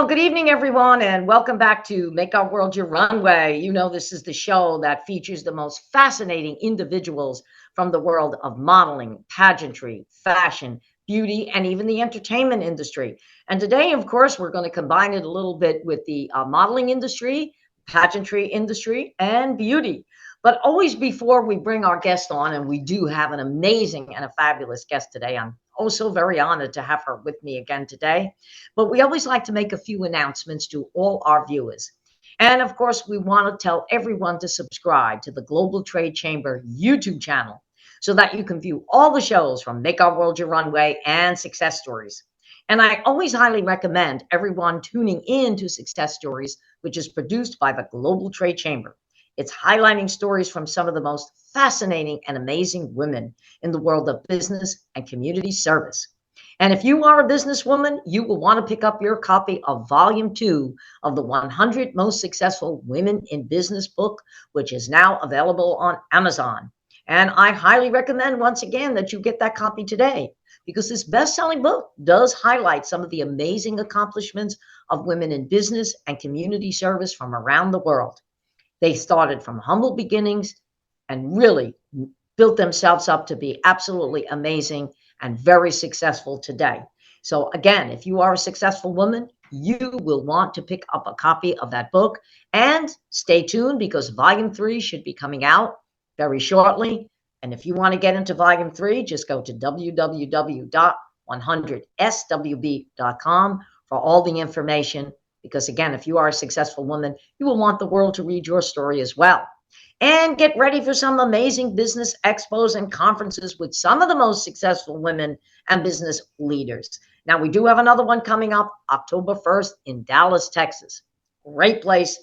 Well, good evening, everyone, and welcome back to Make Our World Your Runway. You know, this is the show that features the most fascinating individuals from the world of modeling, pageantry, fashion, beauty, and even the entertainment industry. And today, of course, we're going to combine it a little bit with the modeling industry, pageantry industry, and beauty. But always before we bring our guest on, and we do have an amazing and a fabulous guest today. I'm also very honored to have her with me again today. But we always like to make a few announcements to all our viewers. And of course, we want to tell everyone to subscribe to the Global Trade Chamber YouTube channel so that you can view all the shows from Make Our World Your Runway and Success Stories. And I always highly recommend everyone tuning in to Success Stories, which is produced by the Global Trade Chamber. It's highlighting stories from some of the most fascinating and amazing women in the world of business and community service. And if you are a businesswoman, you will want to pick up your copy of Volume 2 of the 100 Most Successful Women in Business book, which is now available on Amazon. And I highly recommend, once again, that you get that copy today, because this best-selling book does highlight some of the amazing accomplishments of women in business and community service from around the world. They started from humble beginnings and really built themselves up to be absolutely amazing and very successful today. So again, if you are a successful woman, you will want to pick up a copy of that book, and stay tuned because volume 3 should be coming out very shortly. And if you want to get into volume 3, just go to www.100swb.com for all the information. Because again, if you are a successful woman, you will want the world to read your story as well. And get ready for some amazing business expos and conferences with some of the most successful women and business leaders. Now, we do have another one coming up October 1st in Dallas, Texas. Great place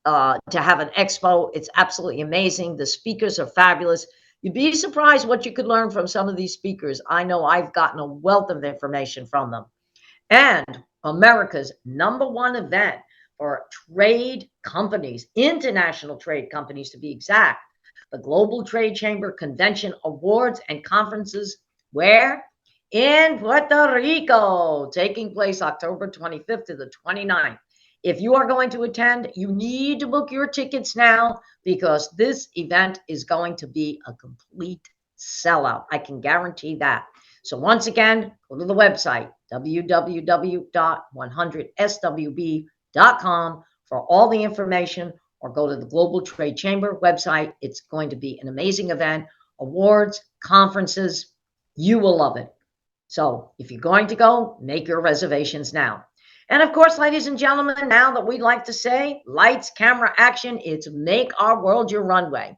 to have an expo. It's absolutely amazing. The speakers are fabulous. You'd be surprised what you could learn from some of these speakers. I know I've gotten a wealth of information from them. And America's #1 event for trade companies, international trade companies to be exact, the Global Trade Chamber Convention Awards and Conferences, where? In Puerto Rico, taking place October 25th to the 29th. If you are going to attend, you need to book your tickets now, because this event is going to be a complete sellout. I can guarantee that. So once again, go to the website, www.100swb.com for all the information, or go to the Global Trade Chamber website. It's going to be an amazing event, awards, conferences. You will love it. So if you're going to go, make your reservations now. And of course, ladies and gentlemen, now that we like to say, lights, camera, action, it's Make Our World Your Runway.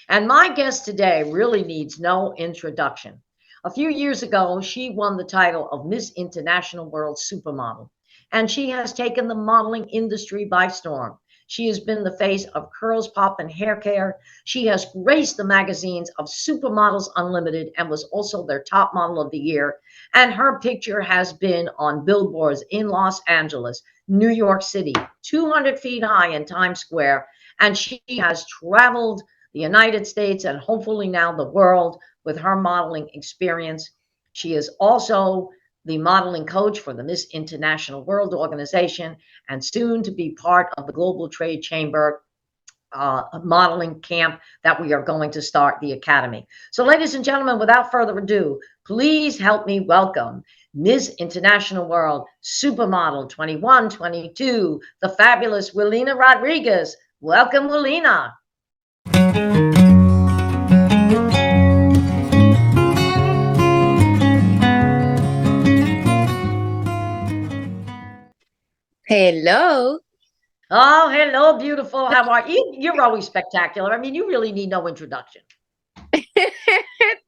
And my guest today really needs no introduction. A few years ago, she won the title of Miss International World Supermodel, and she has taken the modeling industry by storm. She has been the face of Curls Pop and hair care. She has graced the magazines of Supermodels Unlimited and was also their top model of the year. And her picture has been on billboards in Los Angeles, New York City, 200 feet high in Times Square. And she has traveled the United States and hopefully now the world with her modeling experience. She is also the modeling coach for the Miss International World organization, and soon to be part of the Global Trade Chamber modeling camp that we are going to start, the Academy. So ladies and gentlemen, without further ado, please help me welcome Miss International World Supermodel 21-22, the fabulous Willina Rodriguez. Welcome, Willina. Hello. Oh, hello, beautiful. How are you? You're always spectacular. I mean, you really need no introduction.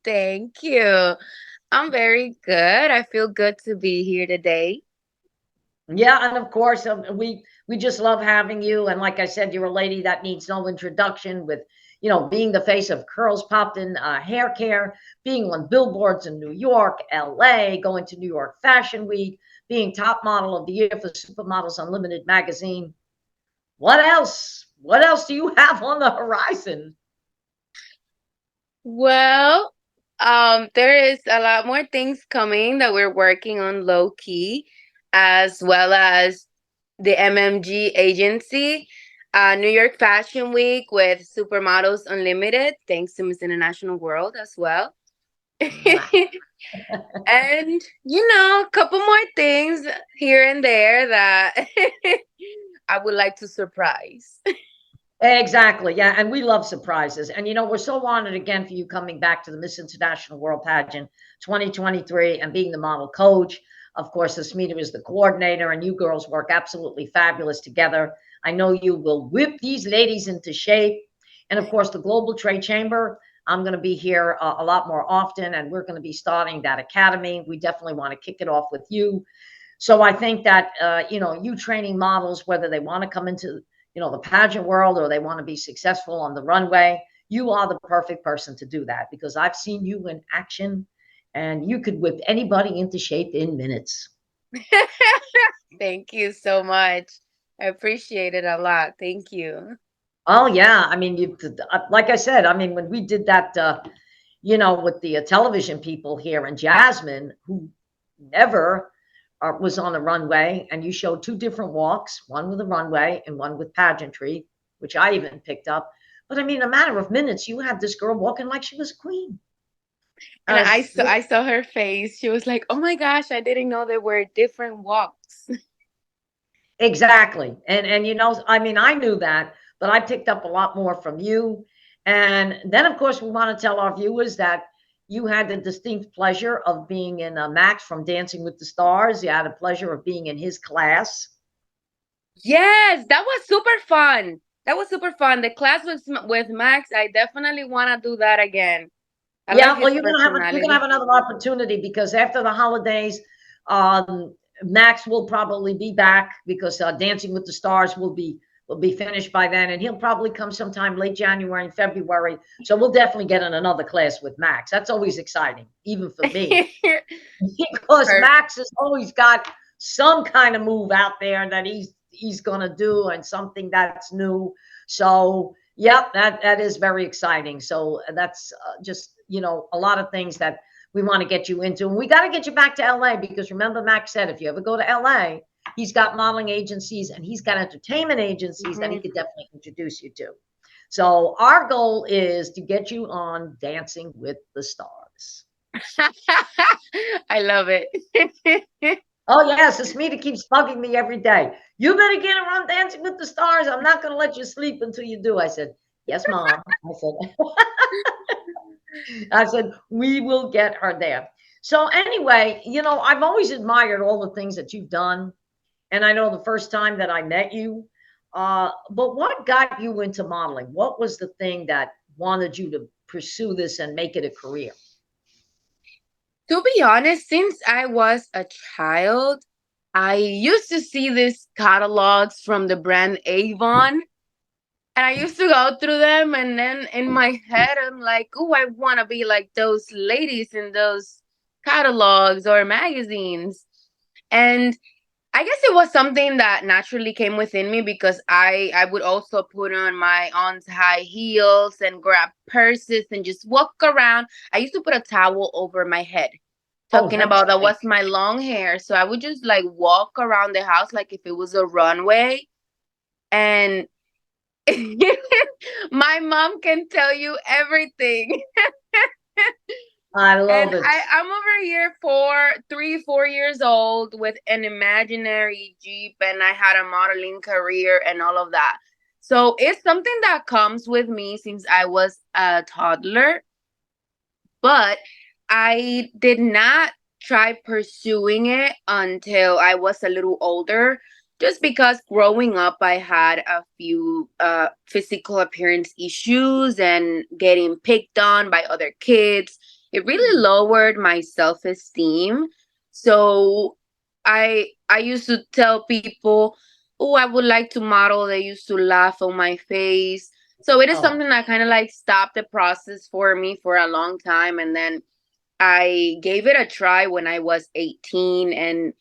Thank you. I'm very good. I feel good to be here today. Yeah, and of course, we just love having you. And like I said, you're a lady that needs no introduction, with, you know, being the face of Curls Popped in hair care, being on billboards in New York, LA, going to New York Fashion Week, being top model of the year for Supermodels Unlimited magazine. What else? What else do you have on the horizon? Well, there is a lot more things coming that we're working on low key, as well as the MMG agency, New York Fashion Week with Supermodels Unlimited, thanks to Miss International World as well. Mwah. And, a couple more things here and there that I would like to surprise. Exactly. Yeah. And we love surprises. And, we're so honored again for you coming back to the Miss International World Pageant 2023 and being the model coach. Of course, Asmita is the coordinator, and you girls work absolutely fabulous together. I know you will whip these ladies into shape. And of course, the Global Trade Chamber, I'm going to be here a lot more often, and we're going to be starting that academy. We definitely want to kick it off with you. So I think that, you training models, whether they want to come into the pageant world or they want to be successful on the runway, you are the perfect person to do that, because I've seen you in action and you could whip anybody into shape in minutes. Thank you so much. I appreciate it a lot. Thank you. Oh yeah, I mean, like I said, I mean, when we did that, with the television people here, and Jasmine, who never was on the runway, and you showed two different walks, one with a runway and one with pageantry, which I even picked up. But I mean, a matter of minutes, you had this girl walking like she was a queen. And I saw her face. She was like, "Oh my gosh, I didn't know there were different walks." Exactly. And I mean, I knew that, but I picked up a lot more from you. And then, of course, we want to tell our viewers that you had the distinct pleasure of being in Max from Dancing with the Stars. You had the pleasure of being in his class. Yes, that was super fun. That was super fun. The class with Max, I definitely want to do that again. I like Yeah, well, his you're gonna have personality. another opportunity, because after the holidays, Max will probably be back, because Dancing with the Stars will be finished by then, and he'll probably come sometime late January and February. So we'll definitely get in another class with Max. That's always exciting, even for me, because Perfect. Max has always got some kind of move out there that he's gonna do, and something that's new. So yep, that is very exciting. So that's just a lot of things that we want to get you into, and we got to get you back to LA, because remember, Max said if you ever go to LA, he's got modeling agencies and he's got entertainment agencies that he Mhm. could definitely introduce you to. So our goal is to get you on Dancing with the Stars. I love it. Oh yes, Asmita keeps bugging me every day. You better get her on Dancing with the Stars. I'm not going to let you sleep until you do. I said, yes, Mom. I said, we will get her there. So anyway, I've always admired all the things that you've done. And I know the first time that I met you, but what got you into modeling? What was the thing that wanted you to pursue this and make it a career? To be honest, since I was a child, I used to see these catalogs from the brand Avon. And I used to go through them, and then in my head, I'm like, "Oh, I want to be like those ladies in those catalogs or magazines." And I guess it was something that naturally came within me because I would also put on my aunt's high heels and grab purses and just walk around. I used to put a towel over my head, Oh, talking that's about that great. was my long hair. So I would just like walk around the house like if it was a runway. And my mom can tell you everything. I And love it. I'm over here 4 years old with an imaginary Jeep, and I had a modeling career and all of that. So it's something that comes with me since I was a toddler, but I did not try pursuing it until I was a little older. Just because growing up, I had a few physical appearance issues and getting picked on by other kids. It really lowered my self esteem. So I used to tell people, "Oh, I would like to model." They used to laugh on my face. So it is Oh, something that kind of like stopped the process for me for a long time. And then I gave it a try when I was 18, and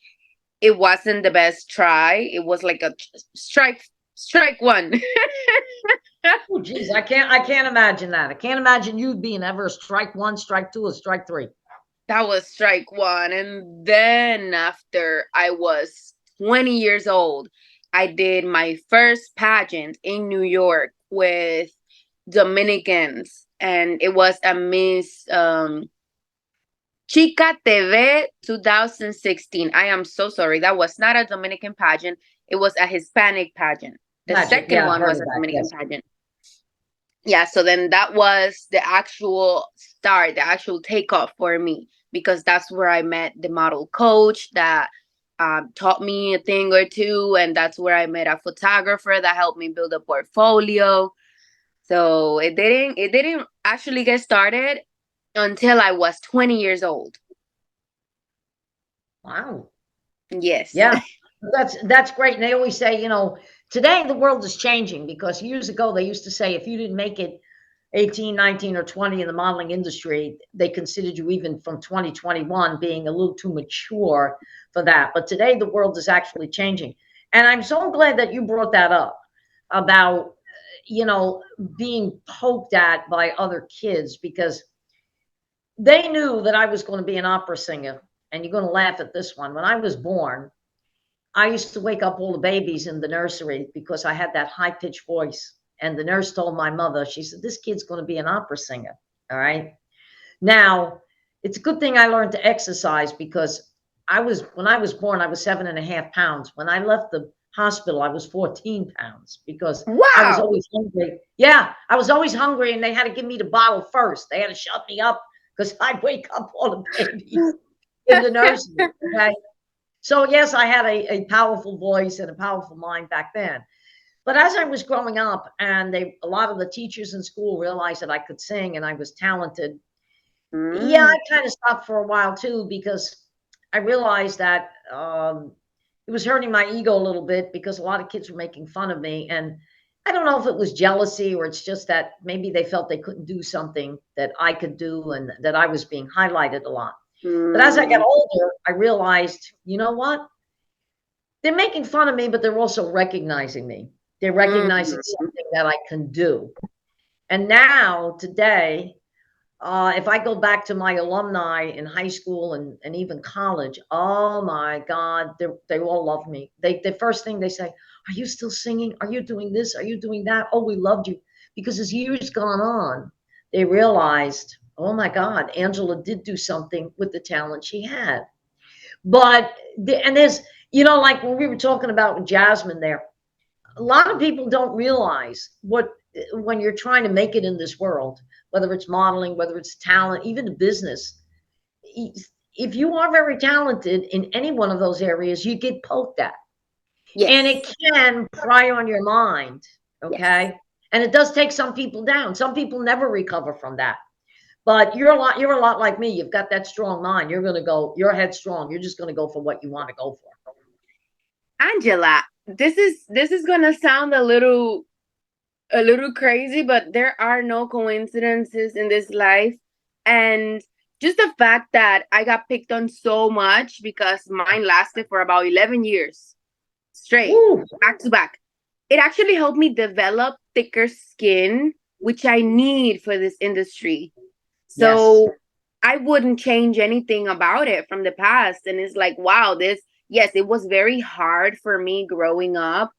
it wasn't the best try. It was like a strike one. oh, geez, I can't imagine that. I can't imagine you being ever strike one, strike two, or strike three. That was strike one. And then after I was 20 years old, I did my first pageant in New York with Dominicans, and it was a Miss Chica TV 2016. I am so sorry. That was not a Dominican pageant. It was a Hispanic pageant. The Magic. second Yeah, I've one heard was of a that. Dominican Yes. pageant. Yeah, so then that was the actual start, the actual takeoff for me, because that's where I met the model coach that taught me a thing or two, and that's where I met a photographer that helped me build a portfolio. So it didn't actually get started until I was 20 years old. Wow. Yes. Yeah, that's great. And they always say, you know, today the world is changing, because years ago they used to say if you didn't make it 18, 19, or 20 in the modeling industry, they considered you, even from 2021, being a little too mature for that. But today the world is actually changing. And I'm so glad that you brought that up about, you know, being poked at by other kids, because they knew that I was going to be an opera singer. And you're going to laugh at this one. When I was born, I used to wake up all the babies in the nursery because I had that high pitched voice. And the nurse told my mother, she said, this kid's going to be an opera singer. All right. Now, it's a good thing I learned to exercise, because when I was born, I was 7.5 pounds. When I left the hospital, I was 14 pounds, because I was Wow. always hungry. Yeah, I was always hungry, and they had to give me the bottle first. They had to shut me up because I'd wake up all the babies in the nursery. Okay. So yes, I had a powerful voice and a powerful mind back then. But as I was growing up, and a lot of the teachers in school realized that I could sing and I was talented, yeah, Mm. I kind of stopped for a while too, because I realized that it was hurting my ego a little bit, because a lot of kids were making fun of me. And I don't know if it was jealousy, or it's just that maybe they felt they couldn't do something that I could do, and that I was being highlighted a lot. But as I got Mm. older, I realized, you know what? They're making fun of me, but they're also recognizing me. They're recognizing Mm. something that I can do. And now, today, if I go back to my alumni in high school and even college, oh my God, they all love me. The first thing they say, are you still singing? Are you doing this? Are you doing that? Oh, we loved you. Because as years gone on, they realized, oh my God, Angela did do something with the talent she had. But and there's, you know, like when we were talking about with Jasmine there, a lot of people don't realize what, when you're trying to make it in this world, whether it's modeling, whether it's talent, even the business, if you are very talented in any one of those areas, you get poked at, and it Yes. can pry on your mind. Yes. Okay. And it does take some people down. Some people never recover from that. But you're a lot like me. You've got that strong mind. You're going to go, you're headstrong. You're just going to go for what you want to go for. Angela, this is gonna sound a little crazy, but there are no coincidences in this life. And just the fact that I got picked on so much, because mine lasted for about 11 years straight, Woo. back to back. It actually helped me develop thicker skin, which I need for this industry. Yes. So I wouldn't change anything about it from the past. And it's like, wow, yes, it was very hard for me growing up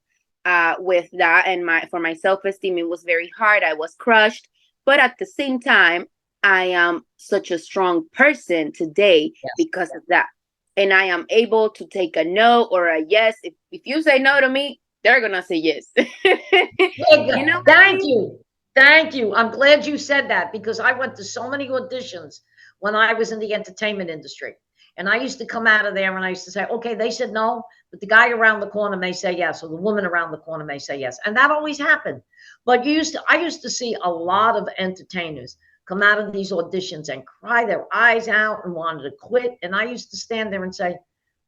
with that. And for my self esteem, it was very hard. I was crushed. But at the same time, I am such a strong person today Yes. because of that. And I am able to take a no or a yes. If you say no to me, they're going to say yes. You know what I Thank mean? you. Thank you. I'm glad you said that, because I went to so many auditions when I was in the entertainment industry. And I used to come out of there and I used to say, okay, they said no, but the guy around the corner may say yes, or the woman around the corner may say yes. And that always happened. But I used to see a lot of entertainers come out of these auditions and cry their eyes out and wanted to quit. And I used to stand there and say,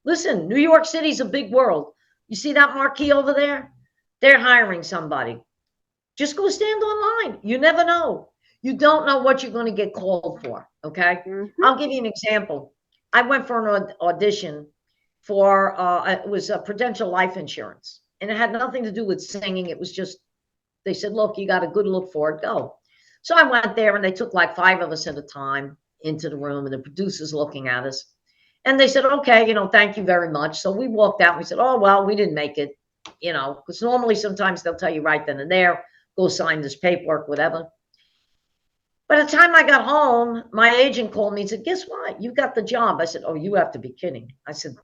listen, New York City's a big world. You see that marquee over there? They're hiring somebody. Just go stand online. You never know. You don't know what you're going to get called for. Okay. Mhm. I'll give you an example. I went for an audition for, it was a Prudential Life Insurance, and it had nothing to do with singing. It was just, they said, look, you got a good look for it. Go. So I went there, and they took like 5 of us at a time into the room, and the producers looking at us. And they said, okay, thank you very much. So we walked out and we said, oh, well, we didn't make it. you know, because normally sometimes they'll tell you right then and there, go sign this paperwork, whatever. By the time I got home, my agent called me and said, guess what? You got the job. I said, oh, you have to be kidding. I said,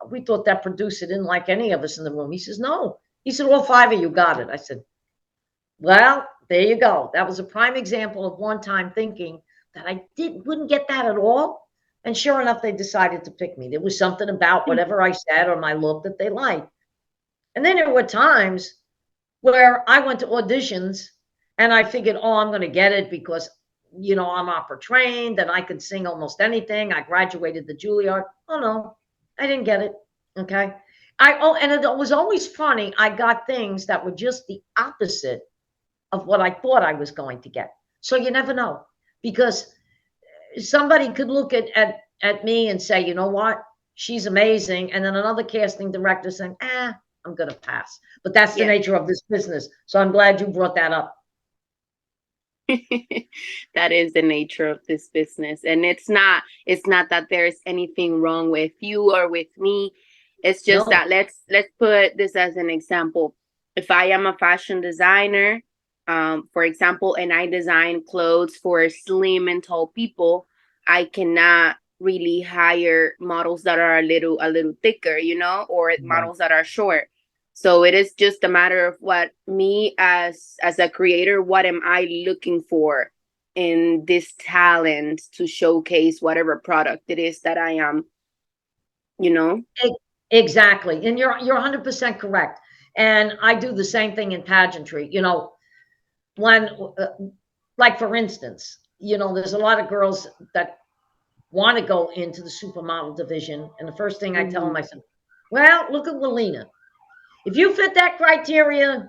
we thought that producer didn't like any of us in the room. He says, no. He said, all 5 of you got it. I said, well, there you go. That was a prime example of one time thinking that I wouldn't get that at all. And sure enough, they decided to pick me. There was something about whatever I said or my look that they liked. And then there were times where I went to auditions and I figured, oh, I'm going to get it because, you know, I'm opera trained and I could sing almost anything. I graduated the Juilliard. Oh, no, I didn't get it. Okay. And it was always funny. I got things that were just the opposite of what I thought I was going to get. So you never know, because somebody could look at me and say, you know what, she's amazing. And then another casting director saying, I'm going to pass. But that's the nature of this business. So I'm glad you brought that up. That is the nature of this business. And it's not that there's anything wrong with you or with me. It's just that let's put this as an example. If I am a fashion designer, for example, and I design clothes for slim and tall people, I cannot really hire models that are a little thicker, you know, or models that are short. So it is just a matter of what me as a creator, what am I looking for in this talent to showcase whatever product it is that I am, you know? Exactly. And you're 100% correct. And I do the same thing in pageantry. You know, when, like, for instance, you know, there's a lot of girls that want to go into the supermodel division. And the first thing I tell them, I said, well, look at Willina. If you fit that criteria,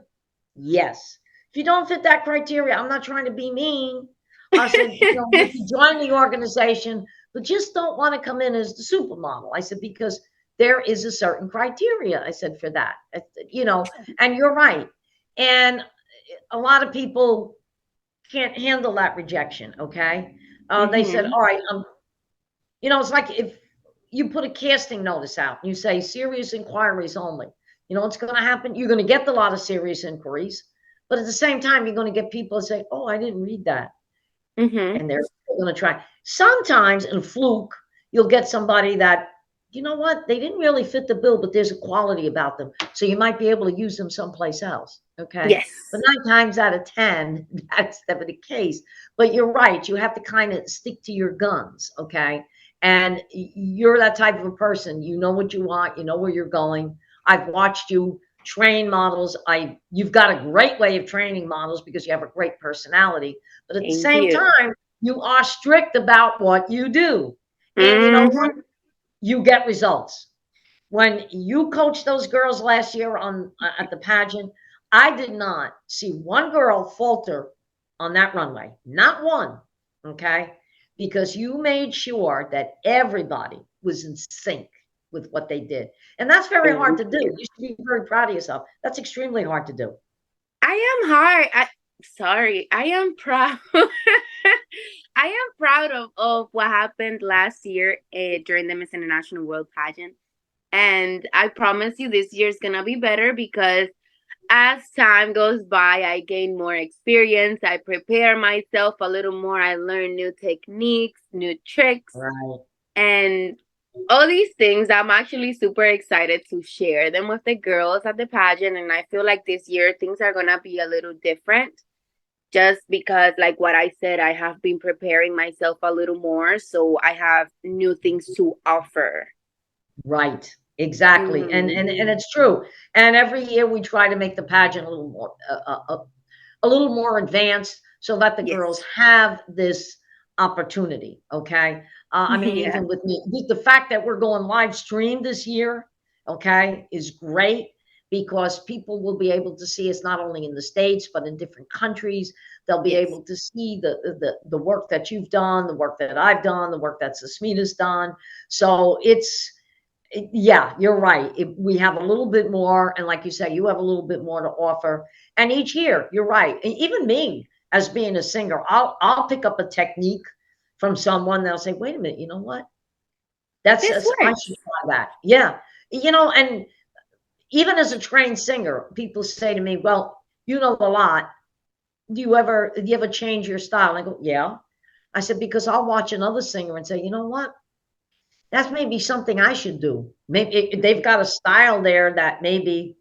yes. If you don't fit that criteria, I'm not trying to be mean. I said, you know, you can join the organization, but just don't want to come in as the supermodel. I said, because there is a certain criteria, I said, for that, you know, and you're right. And a lot of people can't handle that rejection, okay? They said, all right, you know, it's like if you put a casting notice out and you say serious inquiries only. You know what's going to happen? You're going to get a lot of serious inquiries, but at the same time, you're going to get people that say, oh, I didn't read that. And they're going to try. Sometimes, in a fluke, you'll get somebody that, you know what, they didn't really fit the bill, but there's a quality about them. So you might be able to use them someplace else. Okay. Yes. But 9 times out of 10, that's never the case. But you're right. You have to kind of stick to your guns. Okay. And you're that type of a person. You know what you want. You know where you're going. I've watched you train models. You've got a great way of training models because you have a great personality. But at the same time, you are strict about what you do. And you know what? You get results. When you coached those girls last year at the pageant, I did not see one girl falter on that runway. Not one. Okay. Because you made sure that everybody was in sync with what they did. And that's very hard to do. You should be very proud of yourself. That's extremely hard to do. I am I am proud. I am proud of what happened last year during the Miss International World pageant. And I promise you this year is going to be better because as time goes by, I gain more experience. I prepare myself a little more. I learn new techniques, new tricks. Right. And all these things, I'm actually super excited to share them with the girls at the pageant. And I feel like this year things are going to be a little different just because, like what I said, I have been preparing myself a little more. So I have new things to offer. Right. Exactly. And it's true. And every year we try to make the pageant a little more advanced so that the girls have this opportunity. Okay. I mean, even with me, the fact that we're going live stream this year, okay, is great because people will be able to see us not only in the States, but in different countries. They'll be able to see the work that you've done, the work that I've done, the work that Susmita's done. So yeah, you're right. We have a little bit more. And like you say, you have a little bit more to offer. And each year, you're right. And even me, as being a singer, I'll pick up a technique from someone that'll say, wait a minute, you know what? I should try that. Yeah. You know, and even as a trained singer, people say to me, well, you know a lot. Do you ever change your style? And I go, yeah. I said, because I'll watch another singer and say, you know what? That's maybe something I should do. Maybe they've got a style there that maybe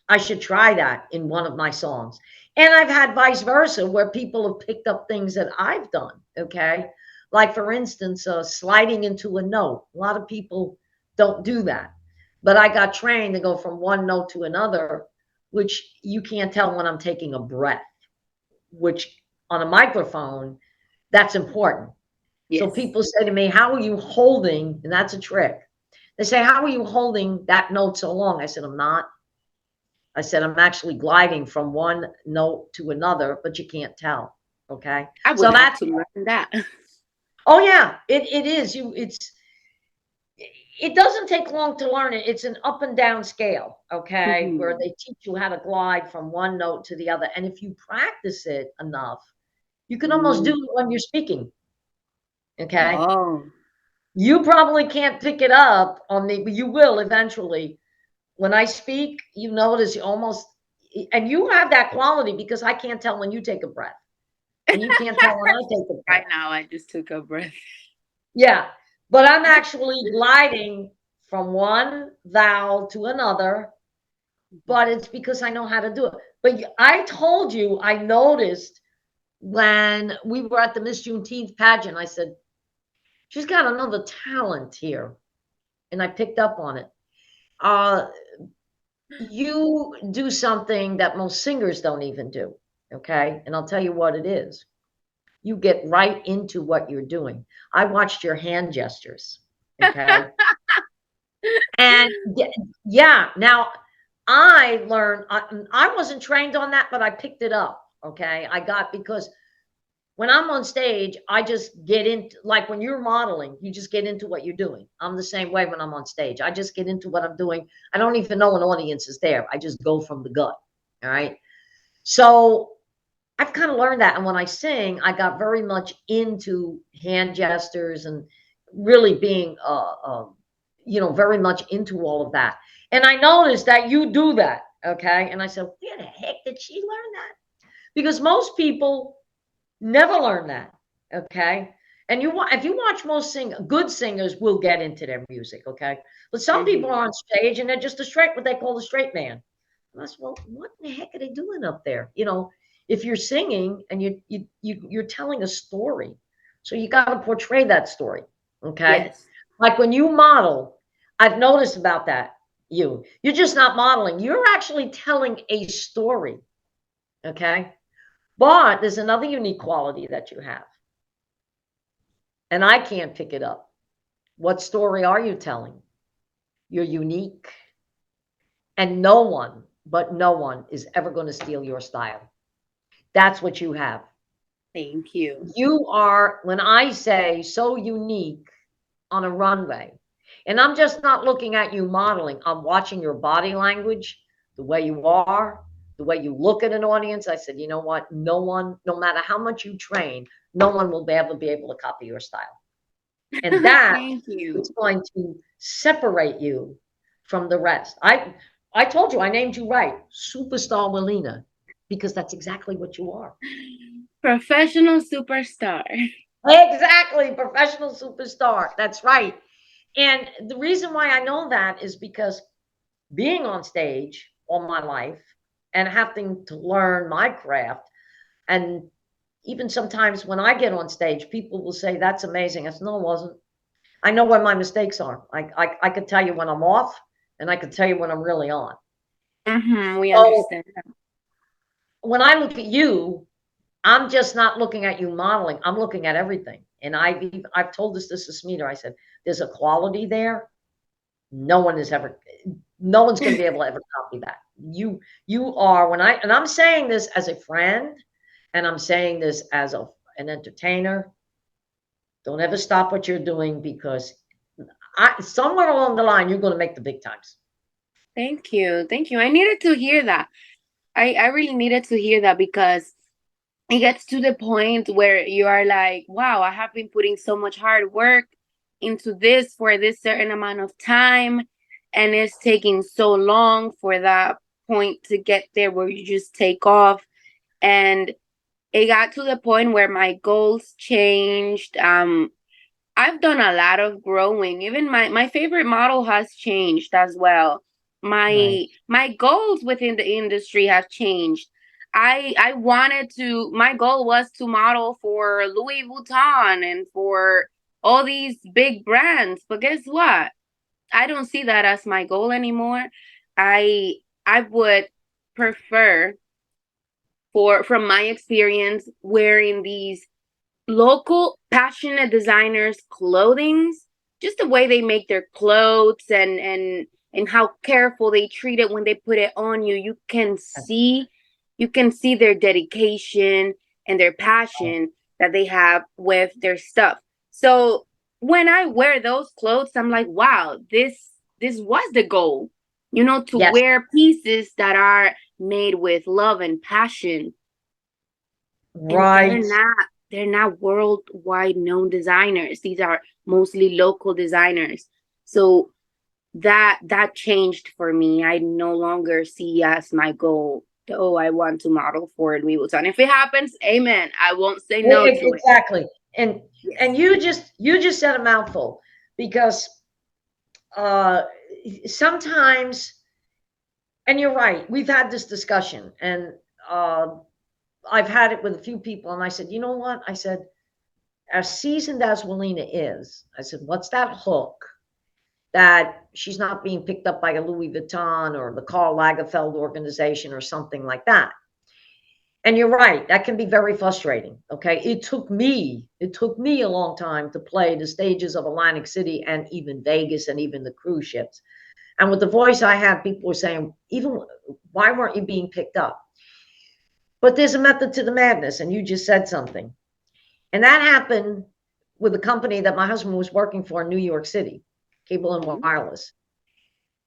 I should try that in one of my songs. And I've had vice versa where people have picked up things that I've done. Okay. Like, for instance, sliding into a note. A lot of people don't do that. But I got trained to go from one note to another, which you can't tell when I'm taking a breath, which on a microphone, that's important. So Yes. people say to me, how are you holding? And that's a trick. They say, how are you holding that note so long? I said, I'm not. I said, I'm actually gliding from one note to another, but you can't tell. Okay. I So would have that's, to learn that. oh yeah, it is. It doesn't take long to learn it. It's an up and down scale. Okay. Where Mhm. they teach you how to glide from one note to the other. And if you practice it enough, you can almost do Mm. it when you're speaking. Okay. Oh. You probably can't pick it up on me, but you will eventually. When I speak, you notice you almost, and you have that quality because I can't tell when you take a breath, and you can't tell when I take a Right breath. now, I just took a breath. Yeah, but I'm actually gliding from one vowel to another, but it's because I know how to do it. But I told you, I noticed when we were at the Miss Juneteenth pageant, I said, she's got another talent here. And I picked up on it. Uh, you do something that most singers don't even do. Okay. And I'll tell you what it is. You get right into what you're doing. I watched your hand gestures. Okay. And yeah, now I learned, I wasn't trained on that, but I picked it up. Okay. Because when I'm on stage, I just get into, like when you're modeling, you just get into what you're doing. I'm the same way when I'm on stage. I just get into what I'm doing. I don't even know an audience is there. I just go from the gut. All right. So I've kind of learned that. And when I sing, I got very much into hand gestures and really being, very much into all of that. And I noticed that you do that. Okay. And I said, where the heck did she learn that? Because most people never learn that. Okay. And if you watch good singers will get into their music. Okay. But some people Mhm. are on stage and they're just what they call a straight man. And I said, well, what in the heck are they doing up there? If you're singing and you're telling a story, so you got to portray that story. Okay. Yes. Like when you model, I've noticed about that. You're just not modeling. You're actually telling a story. Okay. But there's another unique quality that you have, and I can't pick it up. What story are you telling? You're unique, and no one is ever going to steal your style. That's what you have. Thank you. You are, when I say so unique on a runway, and I'm just not looking at you modeling, I'm watching your body language, the way you are, the way you look at an audience. I said, you know what? No one, no matter how much you train, no one will be able to copy your style. And that Thank is you. going to separate you from the rest. I told you, I named you right, superstar Willina, because that's exactly what you are. Professional superstar. Exactly, professional superstar. That's right. And the reason why I know that is because being on stage all my life and having to learn my craft, and even sometimes when I get on stage, people will say, that's amazing. I said, no, it wasn't. I know where my mistakes are. I could tell you when I'm off, and I could tell you when I'm really on. We So understand. when I look at you, I'm just not looking at you modeling. I'm looking at everything. And I've told this to Smita. I said, there's a quality there. No one is ever, no one's going to be able to ever copy that. You are, and I'm saying this as a friend, and I'm saying this as an entertainer. Don't ever stop what you're doing, because somewhere along the line, you're going to make the big times. Thank you. Thank you. I needed to hear that. I really needed to hear that because it gets to the point where you are like, wow, I have been putting so much hard work into this for this certain amount of time. and it's taking so long for that point to get there where you just take off. And it got to the point where my goals changed. I've done a lot of growing. Even my favorite model has changed as well. Right. My goals within the industry have changed. I wanted to, my goal was to model for Louis Vuitton and for all these big brands. But guess what? I don't see that as my goal anymore. I I would prefer, for from my experience, wearing these local passionate designers clothings, just the way they make their clothes, and how careful they treat it when they put it on you. You can see their dedication and their passion that they have with their stuff. So when I wear those clothes, I'm like, wow, this was the goal, to Yes. wear pieces that are made with love and passion. And Right. they're not worldwide known designers. These are mostly local designers. So that changed for me. I no longer see as my goal, oh, I want to model for Louis Vuitton. If it happens, amen. I won't say no to it. Exactly. And Yes. you just said a mouthful, because uh sometimes, and you're right, we've had this discussion, and uh I've had it with a few people, and I said, you know what? I said, as seasoned as Willina is, I said, what's that hook that she's not being picked up by a Louis Vuitton or the Karl Lagerfeld organization or something like that? And you're right, that can be very frustrating. Okay. It took me a long time to play the stages of Atlantic City and even Vegas and even the cruise ships. And with the voice I have, people were saying, even why weren't you being picked up? But there's a method to the madness, and you just said something. And that happened with a company that my husband was working for in New York City, Cable and Mhm. Wireless.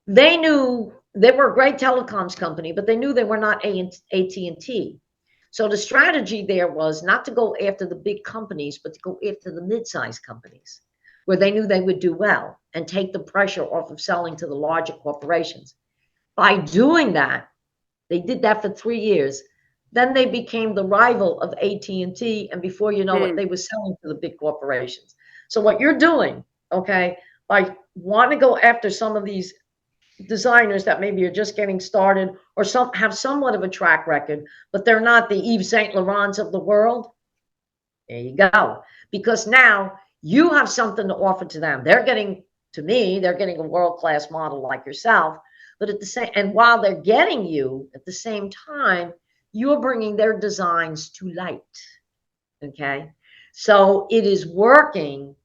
They knew they were a great telecoms company, but they knew they were not AT&T. So the strategy there was not to go after the big companies, but to go after the mid-sized companies where they knew they would do well and take the pressure off of selling to the larger corporations. By doing that, they did that for 3 years. Then they became the rival of AT&T, and before you know it, Hmm. they were selling to the big corporations. So what you're doing, okay, by wanting to go after some of these designers that maybe are just getting started or some have somewhat of a track record, but they're not the Yves Saint Laurents of the world. There you go. Because now you have something to offer to them. They're getting a world-class model like yourself, but at the same, and while they're getting you, at the same time, you're bringing their designs to light. Okay. So it is working.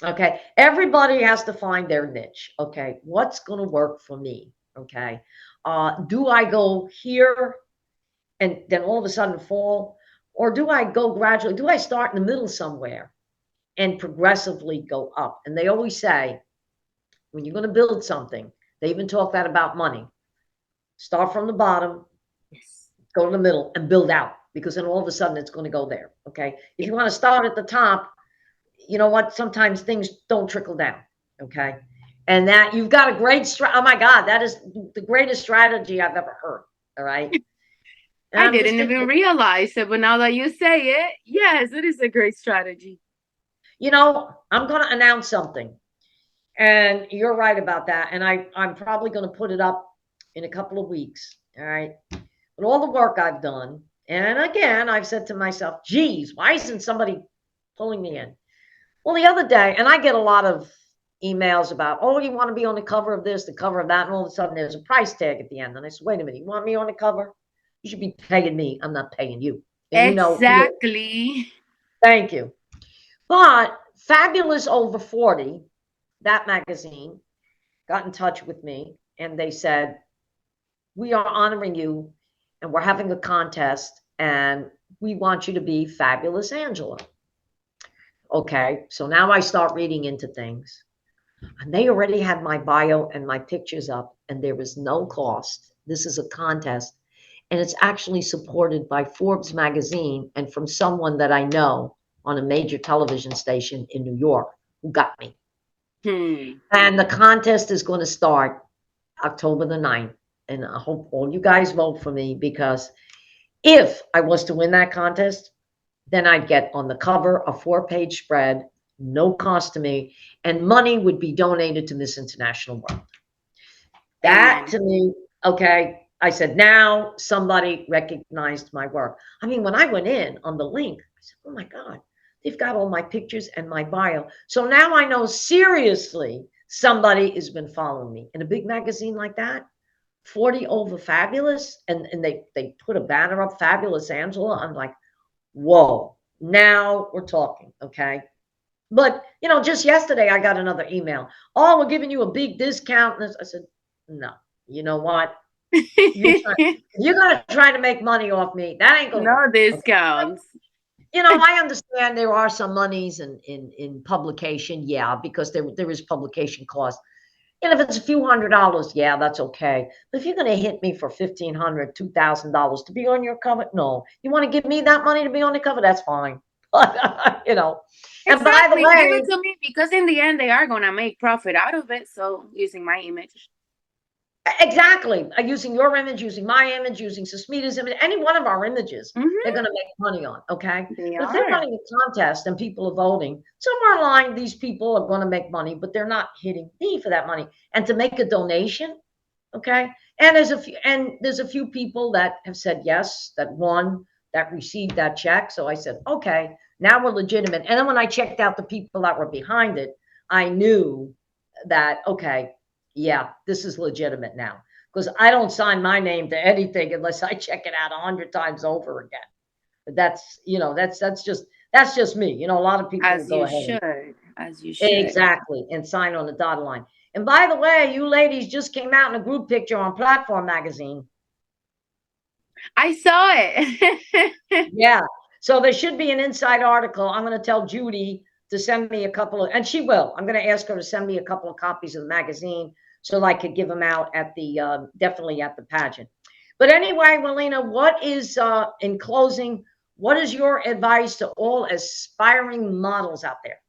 Okay. Everybody has to find their niche. Okay. What's going to work for me? Okay. Do I go here and then all of a sudden fall? Or do I go gradually? Do I start in the middle somewhere and progressively go up? And they always say, when you're going to build something, they even talk that about money. Start from the bottom, Yes. go to the middle, and build out, because then all of a sudden it's going to go there. Okay. If Yes. you want to start at the top, you know what? Sometimes things don't trickle down. Okay. And that you've got a great oh my God, that is the greatest strategy I've ever heard. All right. And I I'm just didn't thinking, even realize it, but now that you say it, yes, it is a great strategy. I'm going to announce something. And you're right about that. And I'm probably going to put it up in a couple of weeks. All right. But all the work I've done, and again, I've said to myself, geez, why isn't somebody pulling me in? Well, the other day, and I get a lot of emails about, oh, you want to be on the cover of this, the cover of that, and all of a sudden there's a price tag at the end. And I said, wait a minute, you want me on the cover? You should be paying me. I'm not paying you. And Exactly. thank you. But Fabulous Over 40, that magazine, got in touch with me and they said, we are honoring you and we're having a contest and we want you to be Fabulous Angela. Okay, so now I start reading into things. And they already had my bio and my pictures up, and there is no cost. This is a contest, and it's actually supported by Forbes magazine and from someone that I know on a major television station in New York who got me. Hmm. And the contest is going to start. October the 9th. And I hope all you guys vote for me, because if I was to win that contest, then I'd get on the cover, a 4-page spread, no cost to me, and money would be donated to Miss International World. That to me, okay, I said, now somebody recognized my work. I mean, when I went in on the link, I said, oh my God, they've got all my pictures and my bio. So now I know seriously somebody has been following me. In a big magazine like that, 40 over fabulous, and they put a banner up, Fabulous Angela. I'm like, whoa, now we're talking, okay? But, you know, just yesterday I got another email. Oh, we're giving you a big discount. And I said, no, you know what? You're gonna try to make money off me. That ain't gonna No work. discounts. Okay? You know, I understand there are some monies in publication, yeah, because there is publication cost. And if it's a few $100s, yeah, that's okay. But if you're gonna hit me for $1,500, $2,000 to be on your cover, no. You want to give me that money to be on the cover? That's fine. But you know, and Exactly. by the Give way, it to me, because in the end they are gonna make profit out of it. So using my image. exactly, using your image, using my image, using Susmita's image, any one of our images, they're going to make money on, okay? They But if they're are. running a contest and people are voting, somewhere along these people are going to make money, but they're not hitting me for that money. And to make a donation, okay? And there's a few people that have said yes, that won, that received that check. So I said, okay, now we're legitimate. And then when I checked out the people that were behind it, I knew that, okay, yeah, this is legitimate now, because I don't sign my name to anything unless I check it out 100 times over again. But that's, you know, that's just me. You know, a lot of people will As go you ahead and should. As you should. exactly and sign on the dotted line. And by the way, you ladies just came out in a group picture on Platform Magazine. I saw it. Yeah. So there should be an inside article. I'm going to tell Judy to send me a couple of, and she will. I'm going to ask her to send me a couple of copies of the magazine so I could give them out at the, definitely at the pageant. But anyway, Willina, what is, in closing, what is your advice to all aspiring models out there?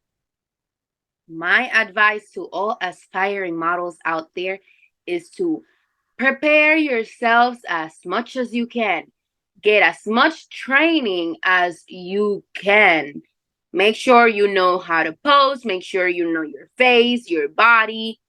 My advice to all aspiring models out there is to prepare yourselves as much as you can. Get as much training as you can. Make sure you know how to pose. Make sure you know your face, your body.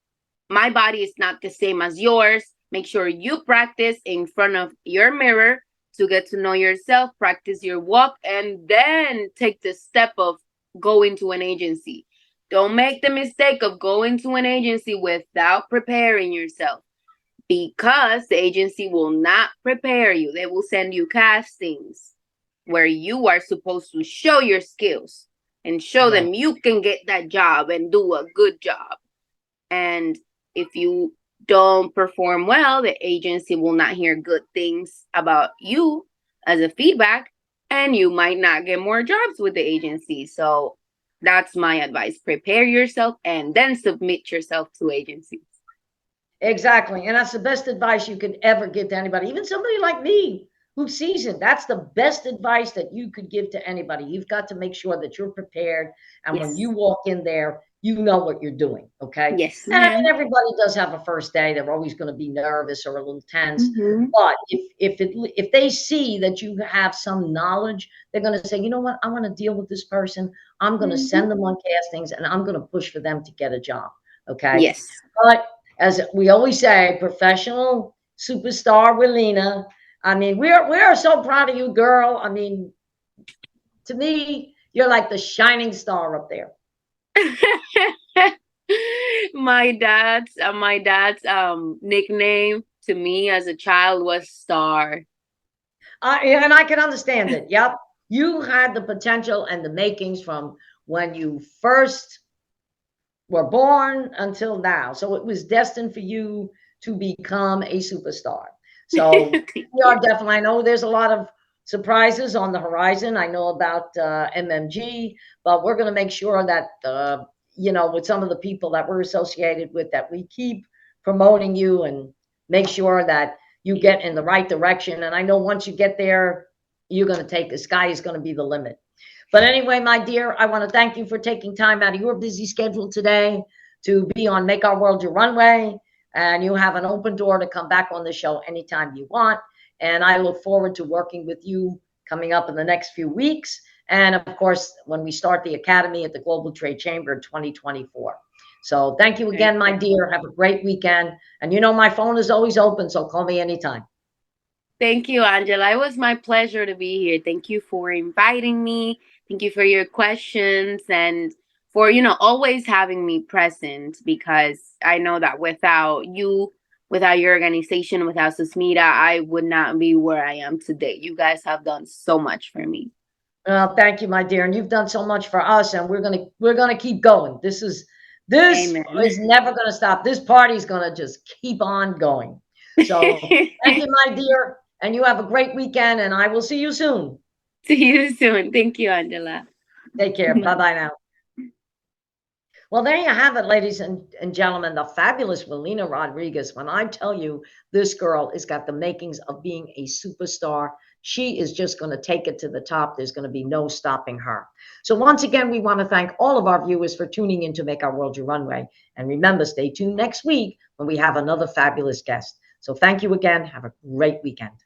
My body is not the same as yours. Make sure you practice in front of your mirror to get to know yourself, practice your walk, and then take the step of going to an agency. Don't make the mistake of going to an agency without preparing yourself, because the agency will not prepare you. They will send you castings where you are supposed to show your skills and show them you can get that job and do a good job. And if you don't perform well, the agency will not hear good things about you as a feedback, and you might not get more jobs with the agency. So that's my advice. Prepare yourself and then submit yourself to agencies. Exactly. And that's the best advice you could ever give to anybody, even somebody like me who's seasoned. That's the best advice that you could give to anybody. You've got to make sure that you're prepared. And when you walk in there, you know what you're doing. Okay. Yes, And I ma'am. mean, everybody does have a first day. They're always going to be nervous or a little tense. Mhm. But if they see that you have some knowledge, they're going to say, you know what, I want to deal with this person. I'm going to send them on castings and I'm going to push for them to get a job. Okay. Yes. But as we always say, professional superstar Willina. I mean, we are so proud of you, girl. I mean, to me, you're like the shining star up there. My dad's nickname to me as a child was Star. And I can understand it. Yep, you had the potential and the makings from when you first were born until now. So it was destined for you to become a superstar. So we are definitely, I know there's a lot of surprises on the horizon. I know about MMG, but we're going to make sure that, you know, with some of the people that we're associated with, that we keep promoting you and make sure that you get in the right direction. And I know once you get there, you're going to take, the sky is going to be the limit. But anyway, my dear, I want to thank you for taking time out of your busy schedule today to be on Make Our World Your Runway. and you have an open door to come back on the show anytime you want. And I look forward to working with you coming up in the next few weeks. And of course, when we start the Academy at the Global Trade Chamber in 2024. So thank you again, my dear. Have a great weekend. And you know, my phone is always open, so call me anytime. Thank you, Angela. It was my pleasure to be here. Thank you for inviting me. Thank you for your questions and for, always having me present, because I know that without you, without your organization, without Susmita, I would not be where I am today. You guys have done so much for me. Well, thank you, my dear. And you've done so much for us, and we're gonna keep going. This is never gonna stop. This party is gonna just keep on going. So thank you, my dear. And you have a great weekend, and I will see you soon. See you soon. Thank you, Angela. Take care. Bye-bye now. Well, there you have it, ladies and gentlemen, the fabulous Willina Rodriguez. When I tell you this girl has got the makings of being a superstar, she is just going to take it to the top. There's going to be no stopping her. So once again, we want to thank all of our viewers for tuning in to Make Our World Your Runway. And remember, stay tuned next week when we have another fabulous guest. So thank you again. Have a great weekend.